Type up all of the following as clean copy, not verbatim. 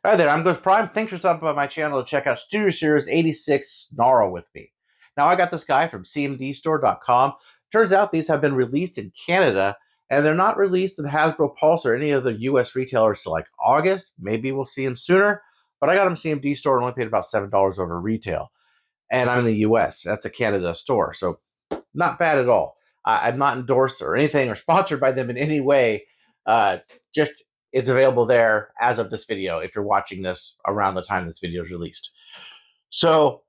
Hi there, I'm GhostPrime. Thanks for stopping by my channel to check out Studio Series 86 Snarl with me. Now, I got this guy from cmdstore.com. Turns out these have been released in Canada, and they're not released in Hasbro Pulse or any other US retailers till like August. Maybe we'll see them sooner, but I got them CMD store and only paid about $7 over retail. And I'm in the US. That's a Canada store, so not bad at all. I'm not endorsed or anything or sponsored by them in any way. Just it's available there as of this video if you're watching this around the time this video is released. So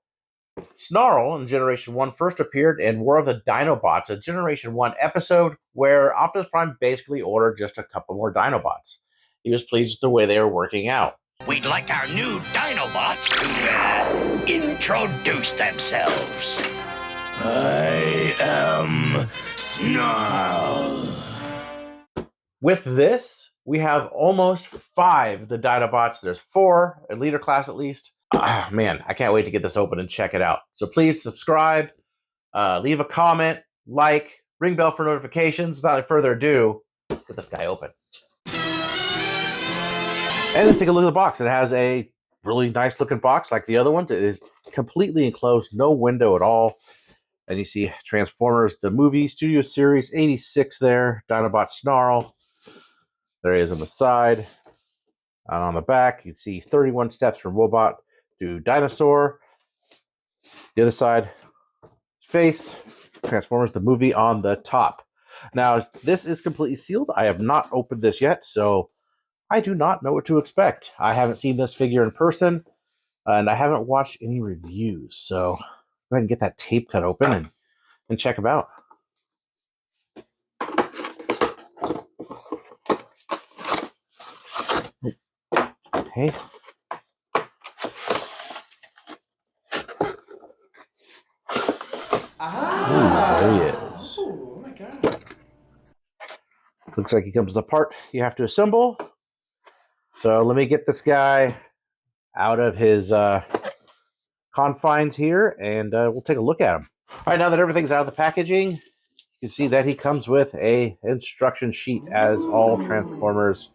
Snarl in Generation 1 first appeared in War of the Dinobots, a Generation 1 episode where Optimus Prime basically ordered just a couple more Dinobots. He was pleased with the way they were working out. We'd like our new Dinobots to introduce themselves. I am Snarl. With this, we have almost 5 of the Dinobots. There's 4, a leader class at least. Oh, man, I can't wait to get this open and check it out. So please subscribe, leave a comment, like, ring bell for notifications. Without further ado, let's get this guy open. And let's take a look at the box. It has a really nice looking box like the other ones. It is completely enclosed, no window at all. And you see Transformers, the movie, Studio Series 86 there, Dinobot Snarl. There he is on the side. And on the back, you see 31 steps from robot to dinosaur. The other side, face, Transformers, the movie on the top. Now, this is completely sealed. I have not opened this yet, so I do not know what to expect. I haven't seen this figure in person, and I haven't watched any reviews. So go ahead and get that tape cut open and check them out. Okay. There he is. Oh my god. Looks like he comes with a part you have to assemble. So let me get this guy out of his confines here, and we'll take a look at him. All right, now that everything's out of the packaging, you see that he comes with a instruction sheet, as all Transformers,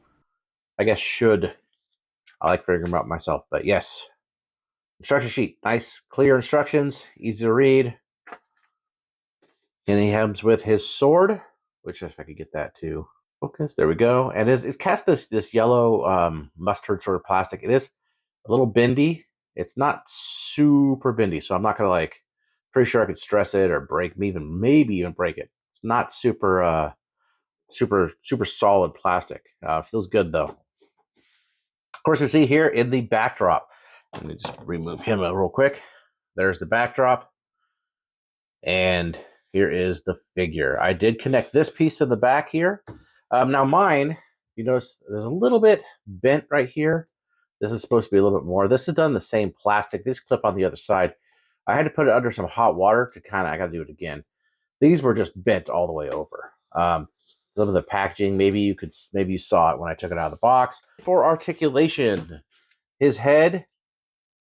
I guess, should. I like figuring them out myself, but yes. Instruction sheet, nice, clear instructions, easy to read. And he comes with his sword, which if I could get that to focus, there we go. And it's cast this yellow mustard sort of plastic. It is a little bendy. It's not super bendy, so I'm not gonna pretty sure I could stress it or maybe even break it. It's not super super solid plastic. Feels good though. Of course, we see here in the backdrop. Let me just remove him real quick. There's the backdrop. And here is the figure. I did connect this piece to the back here. Now mine, you notice there's a little bit bent right here. This is supposed to be a little bit more. This is done the same plastic. This clip on the other side. I had to put it under some hot water to I got to do it again. These were just bent all the way over. Some of the packaging, maybe you saw it when I took it out of the box. For articulation, his head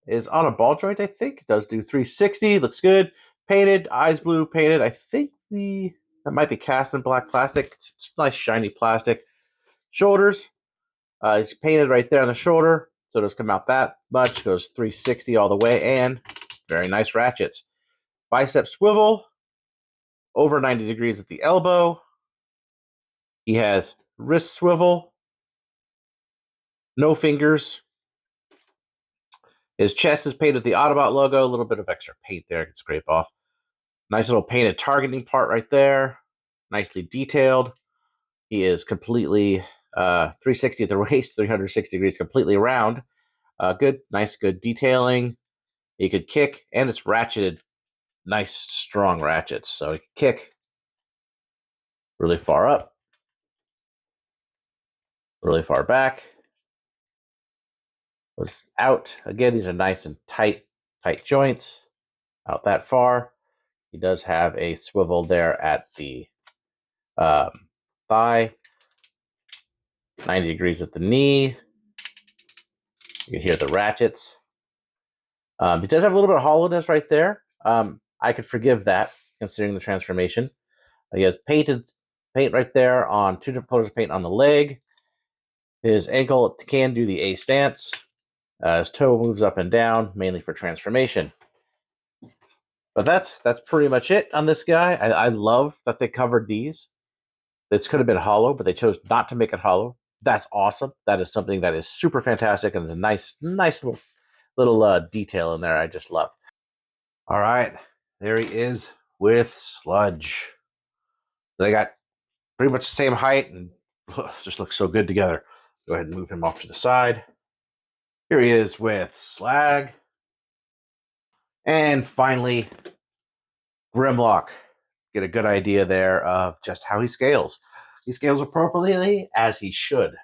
is on a ball joint, I think. It does do 360, looks good. Painted, eyes blue, painted. I think that might be cast in black plastic. It's nice shiny plastic. Shoulders, it's painted right there on the shoulder, so it doesn't come out that much. Goes 360 all the way, and very nice ratchets. Bicep swivel, over 90 degrees at the elbow. He has wrist swivel, no fingers. His chest is painted with the Autobot logo, a little bit of extra paint there I can scrape off. Nice little painted targeting part right there, nicely detailed. He is completely 360 at the waist, 360 degrees completely around. Good detailing. He could kick, and it's ratcheted, nice strong ratchets. So he can kick really far up, really far back. Was out. Again, these are nice and tight joints. Out that far. He does have a swivel there at the thigh. 90 degrees at the knee. You can hear the ratchets. It does have a little bit of hollowness right there. I could forgive that, considering the transformation. He has paint right there on 2 different colors of paint on the leg. His ankle can do the A stance. His toe moves up and down, mainly for transformation. But that's pretty much it on this guy. I love that they covered these. This could have been hollow, but they chose not to make it hollow. That's awesome. That is something that is super fantastic, and it's a nice little detail in there I just love. All right, there he is with Sludge. They got pretty much the same height and just looks so good together. Go ahead and move him off to the side. Here he is with Slag. And finally, Grimlock. Get a good idea there of just how he scales. He scales appropriately, as he should.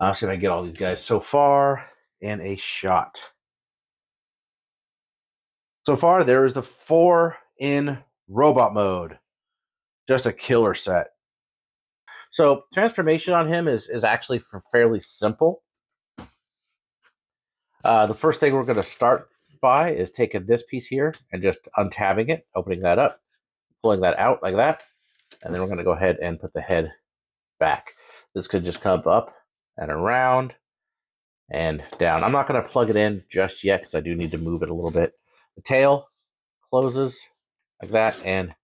I'm just going to get all these guys so far in a shot. So far, there is the 4 in robot mode. Just a killer set. So transformation on him is actually fairly simple. The first thing we're going to start by is taking this piece here and just untabbing it, opening that up, pulling that out like that, and then we're going to go ahead and put the head back. This could just come up and around and down. I'm not going to plug it in just yet because I do need to move it a little bit. The tail closes like that and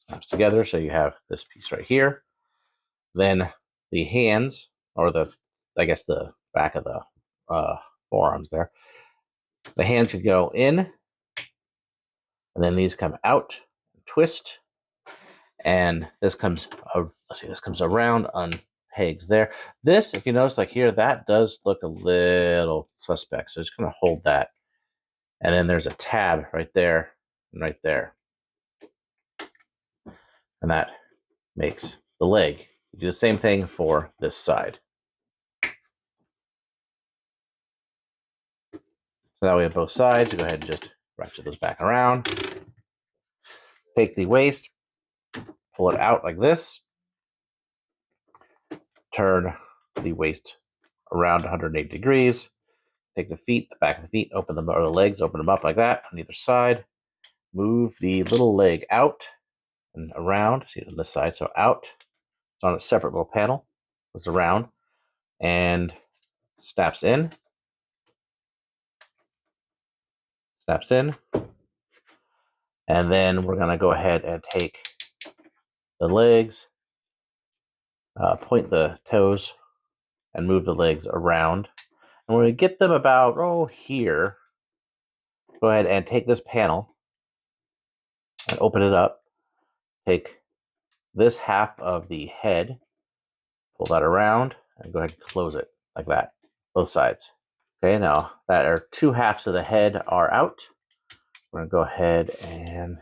snaps together, so you have this piece right here. Then the hands, or the back of the forearms there. The hands could go in, and then these come out, twist, and this comes. This comes around on pegs there. This, if you notice, like here, that does look a little suspect. So just gonna hold that, and then there's a tab right there and right there, and that makes the leg. You do the same thing for this side. So that way on both sides, you go ahead and just ratchet those back around. Take the waist, pull it out like this. Turn the waist around 180 degrees. Take the feet, the back of the feet, open them, or the legs, open them up like that on either side. Move the little leg out and around. See on this side, so out. It's on a separate little panel. Goes around and snaps in. Snaps in. And then we're going to go ahead and take the legs, point the toes, and move the legs around. And when we get them about, here, go ahead and take this panel and open it up. Take this half of the head, pull that around, and go ahead and close it like that, both sides. Okay, now that our 2 halves of the head are out, we're going to go ahead and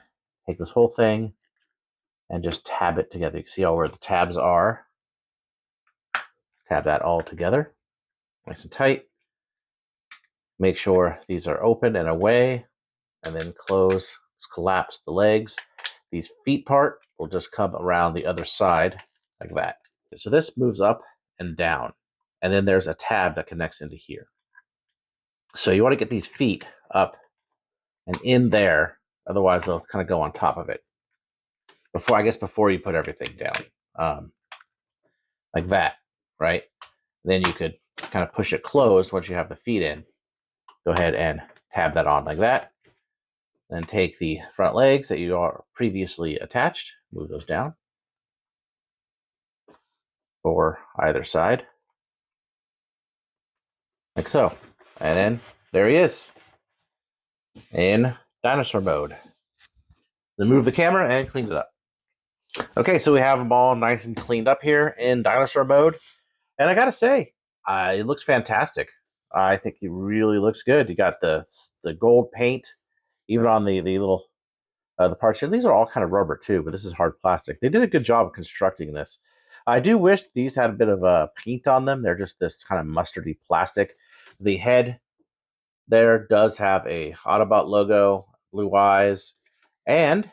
take this whole thing and just tab it together. You can see all where the tabs are. Tab that all together, nice and tight. Make sure these are open and away, and then close, collapse the legs. These feet part will just come around the other side like that. So this moves up and down, and then there's a tab that connects into here. So you want to get these feet up and in there, otherwise they'll kind of go on top of it. Before you put everything down, like that, right? Then you could kind of push it closed once you have the feet in. Go ahead and tab that on like that. Then take the front legs that you are previously attached, move those down for either side, like so. And then there he is in dinosaur mode. Then move the camera and clean it up. Okay, so we have them all nice and cleaned up here in dinosaur mode. And I gotta say, it looks fantastic. I think it really looks good. You got the gold paint, even on the little the parts here. These are all kind of rubber too, but this is hard plastic. They did a good job of constructing this. I do wish these had a bit of a paint on them. They're just this kind of mustardy plastic. The head there does have a Autobot logo, blue eyes, and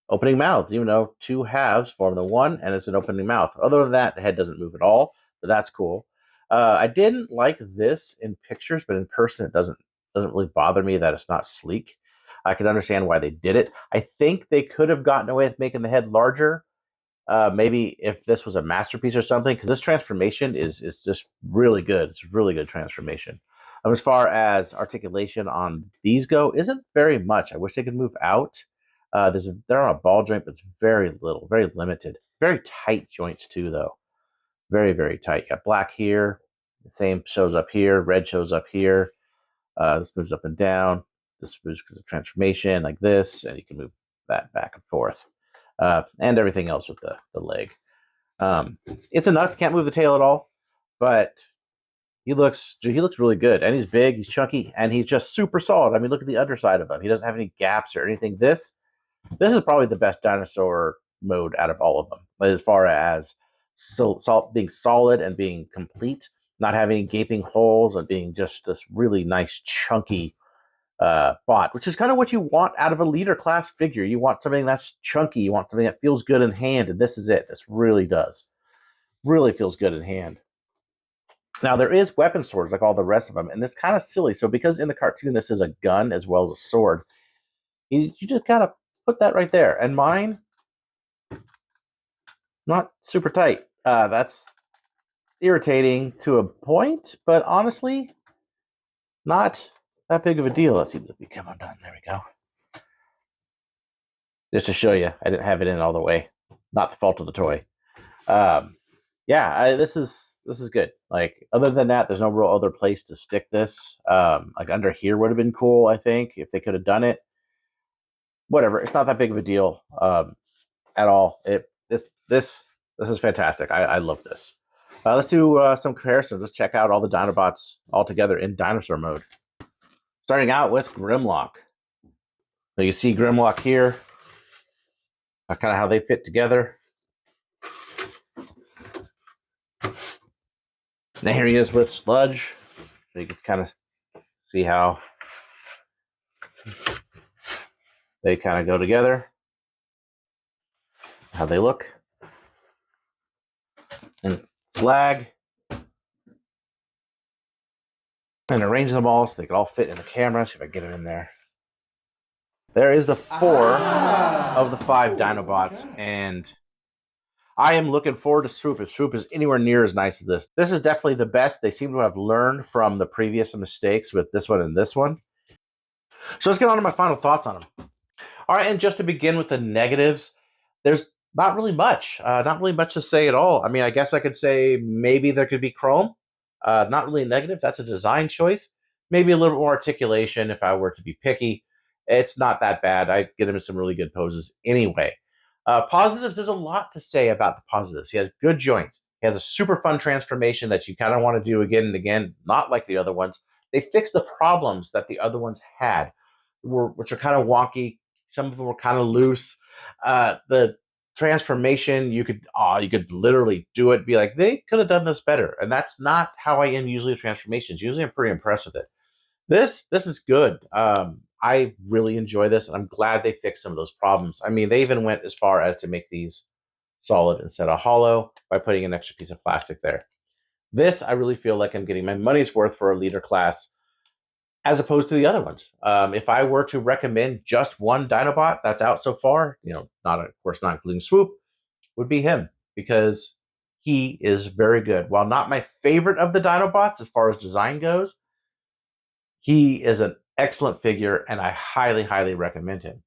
opening mouths, even though 2 halves form the one, and it's an opening mouth. Other than that, the head doesn't move at all, but that's cool. I didn't like this in pictures, but in person, it doesn't really bother me that it's not sleek. I could understand why they did it. I think they could have gotten away with making the head larger Maybe if this was a masterpiece or something, because this transformation is just really good. It's a really good transformation. As far as articulation on these go, isn't very much. I wish they could move out. They're on a ball joint, but it's very little, very limited. Very tight joints too, though. Very, very tight. You got black here. The same shows up here. Red shows up here. This moves up and down. This moves because of transformation, like this, and you can move that back and forth. And everything else with the leg. It's enough. Can't move the tail at all, but he looks really good, and he's big, he's chunky, and he's just super solid. I mean, look at the underside of him. He doesn't have any gaps or anything. This is probably the best dinosaur mode out of all of them, as far as being solid and being complete, not having gaping holes, and being just this really nice chunky bot, which is kind of what you want out of a leader class figure. You want something that's chunky. You want something that feels good in hand, and this is it. This really does. Really feels good in hand. Now, there is weapon swords like all the rest of them, and it's kind of silly. So because in the cartoon this is a gun as well as a sword, you just kind of put that right there. And mine, not super tight. That's irritating to a point, but honestly, not that big of a deal. Let's see if we come undone. There we go. Just to show you, I didn't have it in all the way. Not the fault of the toy. Yeah, this is good. Like, other than that, there's no real other place to stick this. Like under here would have been cool, I think, if they could have done it. Whatever, it's not that big of a deal at all. This is fantastic. I love this. Let's do some comparisons. Let's check out all the Dinobots all together in dinosaur mode. Starting out with Grimlock. So you see Grimlock here. Kind of how they fit together. Now here he is with Sludge. So you can kind of see how they kind of go together. How they look. And Slag. And arrange them all so they can all fit in the camera. See if I can get it in there. There is the 4 of the 5 Dinobots, and I am looking forward to Swoop. If Swoop is anywhere near as nice as this. This is definitely the best. They seem to have learned from the previous mistakes with this one and this one. So let's get on to my final thoughts on them. All right, and just to begin with the negatives, there's not really much. Not really much to say at all. I mean, I guess I could say maybe there could be chrome. Not really negative. That's a design choice. Maybe a little more articulation if I were to be picky. It's not that bad. I get him in some really good poses anyway. Positives, there's a lot to say about the positives. He has good joints. He has a super fun transformation that you kind of want to do again and again, not like the other ones. They fixed the problems that the other ones had, which are kind of wonky. Some of them were kind of loose. The transformation, you could literally do it, be like, they could have done this better. And that's not how I end usually transformations. Usually I'm pretty impressed with it. This is good. I really enjoy this, and I'm glad they fixed some of those problems. I mean, they even went as far as to make these solid instead of hollow by putting an extra piece of plastic there. This, I really feel like I'm getting my money's worth for a leader class as opposed to the other ones. If I were to recommend just one Dinobot that's out so far, of course not including Swoop, would be him, because he is very good. While not my favorite of the Dinobots as far as design goes, he is an excellent figure, and I highly, highly recommend him.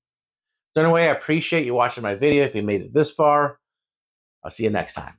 So anyway, I appreciate you watching my video. If you made it this far, I'll see you next time.